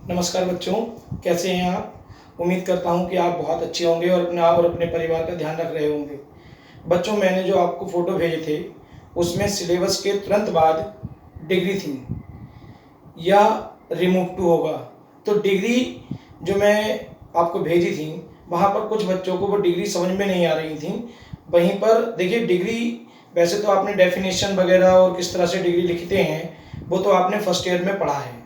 नमस्कार बच्चों, कैसे हैं आप। उम्मीद करता हूं कि आप बहुत अच्छे होंगे और अपने आप और अपने परिवार का ध्यान रख रहे होंगे। बच्चों, मैंने जो आपको फ़ोटो भेजे थे उसमें सिलेबस के तुरंत बाद डिग्री थी या रिमूव टू होगा। तो डिग्री जो मैं आपको भेजी थी वहाँ पर कुछ बच्चों को वो डिग्री समझ में नहीं आ रही थी। वहीं पर देखिए, डिग्री वैसे तो आपने डेफिनेशन वगैरह और किस तरह से डिग्री लिखते हैं वो तो आपने फर्स्ट ईयर में पढ़ा है,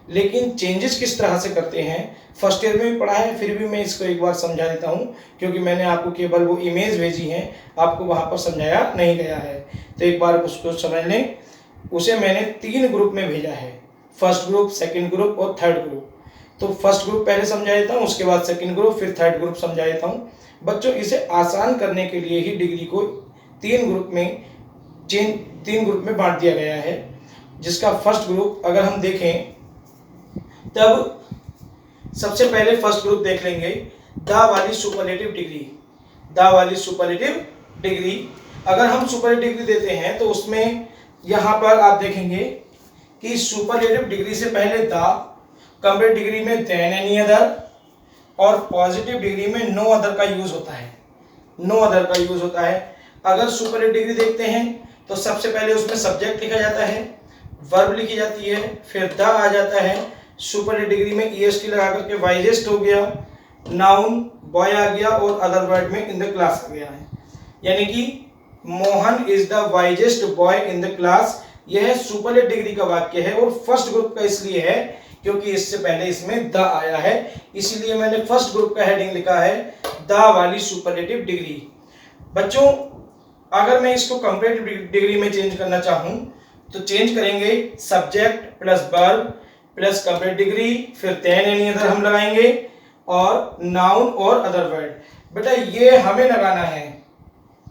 लेकिन चेंजेस किस तरह से करते हैं फर्स्ट ईयर में भी पढ़ा है। फिर भी मैं इसको एक बार समझा देता हूँ, क्योंकि मैंने आपको केवल वो इमेज भेजी है, आपको वहाँ पर समझाया नहीं गया है। तो एक बार उसको समझ लें। उसे मैंने 3 ग्रुप में भेजा है, फर्स्ट ग्रुप, सेकंड ग्रुप और थर्ड ग्रुप। तो फर्स्ट ग्रुप पहले समझा देता हूँ, उसके बाद सेकंड ग्रुप, फिर थर्ड ग्रुप समझा देता हूँ। बच्चों, इसे आसान करने के लिए ही डिग्री को 3 ग्रुप में बांट दिया गया है, जिसका फर्स्ट ग्रुप अगर हम देखें तब सबसे पहले फर्स्ट ग्रुप देख लेंगे, द वाली सुपरलेटिव डिग्री। द वाली सुपरलेटिव डिग्री, अगर हम सुपरलेटिव डिग्री देते हैं तो उसमें यहाँ पर आप देखेंगे कि सुपरलेटिव डिग्री से पहले द, कंपेरेटिव डिग्री में देन एनी अदर और पॉजिटिव डिग्री में नो अदर का यूज होता है। नो अदर का यूज होता है। अगर सुपरलेटिव डिग्री देखते हैं तो सबसे पहले उसमें सब्जेक्ट लिखा जाता है, वर्ब लिखी जाती है, फिर द आ जाता है। सुपरलेटिव डिग्री में ईएसटी लगा करके वाइजेस्ट हो गया, नाउन बॉय आ गया और अदर वर्ड में इन द क्लास आ गया है। यानी कि Mohan is the wisest boy in the class, यह सुपरलेटिव डिग्री का वाक्य है और फर्स्ट ग्रुप का इसलिए है क्योंकि इससे पहले इसमें द आया है, इसीलिए मैंने फर्स्ट ग्रुप का हेडिंग लिखा है द वाली सुपरलेटिव डिग्री। बच्चों, अगर मैं इसको कंपेरेटिव डिग्री में चेंज करना चाहूं तो चेंज करेंगे subject plus verb plus comparative degree, फिर देन एनी अदर हम लगाएंगे और नाउन और अदर वर्ड। बेटा, ये हमें लगाना है,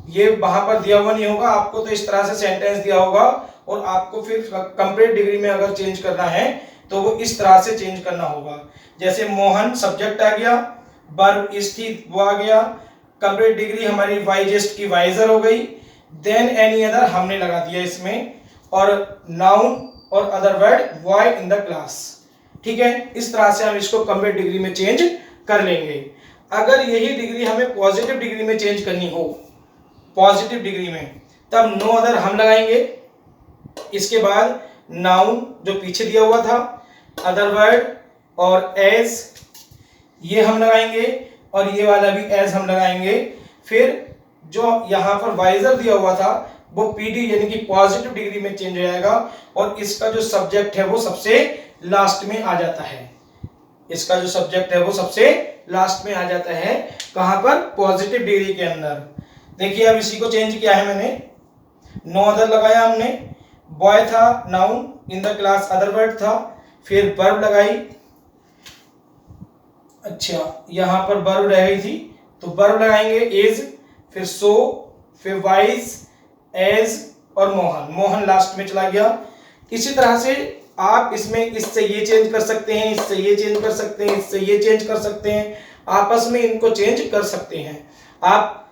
ये वहां पर दिया हुआ नहीं होगा आपको। तो इस तरह से सेंटेंस दिया होगा और आपको फिर कंपेरेटिव डिग्री में अगर चेंज करना है तो वो इस तरह से चेंज करना होगा। जैसे मोहन सब्जेक्ट आ गया, वर्ब इज थी वो आ गया, कंपेरेटिव डिग्री हमारी वाइजेस्ट की वाइजर हो गई, देन एनी अदर हमने लगा दिया इसमें, और नाउन और other word boy in the class. ठीक है, इस तरह से हम इसको कंपेरेटिव डिग्री में चेंज कर लेंगे। अगर यही डिग्री हमें पॉजिटिव डिग्री में चेंज करनी हो, पॉजिटिव डिग्री में, तब नो अदर हम लगाएंगे, इसके बाद नाउन जो पीछे दिया हुआ था, अदर वर्ड और एज ये हम लगाएंगे और ये वाला भी एज हम लगाएंगे। फिर जो यहाँ पर वाइजर दिया हुआ था वो पीडी यानी कि पॉजिटिव डिग्री में चेंज हो जाएगा और इसका जो सब्जेक्ट है वो सबसे लास्ट में आ जाता है। इसका जो सब्जेक्ट है वो सबसे लास्ट में आ जाता है, कहां पर, पॉजिटिव डिग्री के अंदर। देखिए, अब इसी को चेंज किया है मैंने, नो अदर लगाया हमने, बॉय था, noun, in the class other word था, फिर वर्ब लगाई। अच्छा, यहां पर वर्ब रह गई थी तो वर्ब लगाएंगे इज, फिर सो, फिर वाइज, एज और मोहन। मोहन लास्ट में चला गया। इसी तरह से आप इसमें इससे ये चेंज कर सकते हैं, इससे ये चेंज कर सकते हैं, इससे ये चेंज कर सकते हैं, आपस में इनको चेंज कर सकते हैं। आप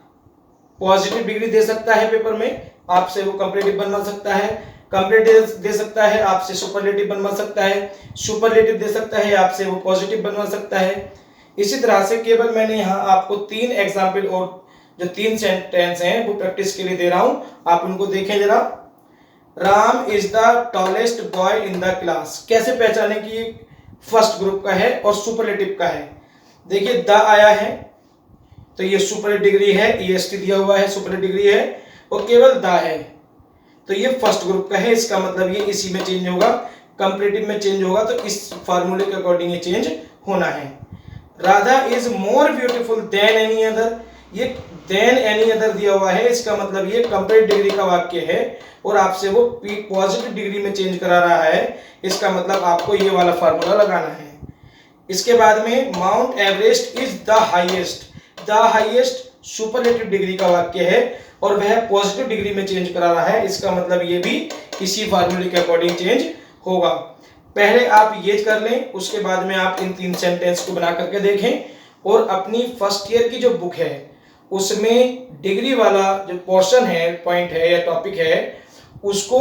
पॉजिटिव डिग्री दे सकता है पेपर में, आपसे वो कंपेरेटिव बनवा सकता है, कंपेरेटिव दे सकता है आपसे सुपरलेटिव बनवा सकता है, सुपरलेटिव दे सकता है आपसे वो पॉजिटिव बनवा सकता है। इसी तरह से केवल मैंने यहाँ आपको 3 एग्जाम्पल और जो 3 सेंटेंस हैं वो प्रैक्टिस के लिए दे रहा हूं, आप उनको देखें जरा। Ram is the tallest boy in the class, कैसे पहचाने कि ये फर्स्ट ग्रुप का है और सुपरलेटिव का है। देखिए, द आया है तो ये सुपरलेटिव डिग्री है, ईएसटी दिया हुआ है, सुपरलेटिव डिग्री है, और केवल द है तो ये फर्स्ट ग्रुप का है। इसका मतलब ये इसी में चेंज होगा, कंपेरेटिव में चेंज होगा तो इस फार्मूले के अकॉर्डिंग ये चेंज होना है। Radha is more beautiful then any other, ये देन एनी अदर दिया हुआ है, इसका मतलब ये कंपेरेटिव डिग्री का वाक्य है और आपसे वो पॉजिटिव डिग्री में चेंज करा रहा है, इसका मतलब आपको ये वाला फार्मूला लगाना है। इसके बाद में mount Everest is the highest, the highest superlative degree का वाक्य है और वह पॉजिटिव डिग्री में चेंज करा रहा है, इसका मतलब ये भी इसी फार्मूले के अकॉर्डिंग चेंज होगा। पहले आप ये कर लें, उसके बाद में आप इन 3 सेंटेंस को बना करके देखें और अपनी फर्स्ट ईयर की जो बुक है उसमें डिग्री वाला जो पोर्शन है, पॉइंट है या टॉपिक है, उसको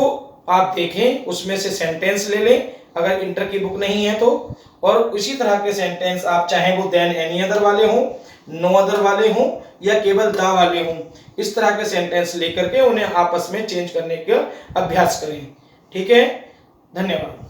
आप देखें, उसमें से सेंटेंस ले लें अगर इंटर की बुक नहीं है तो। और इसी तरह के सेंटेंस आप चाहे वो देन एनी अदर वाले हों, नो अदर वाले हों या केवल दा वाले हों, इस तरह के सेंटेंस लेकर के उन्हें आपस में चेंज करने का अभ्यास करें। ठीक है, धन्यवाद।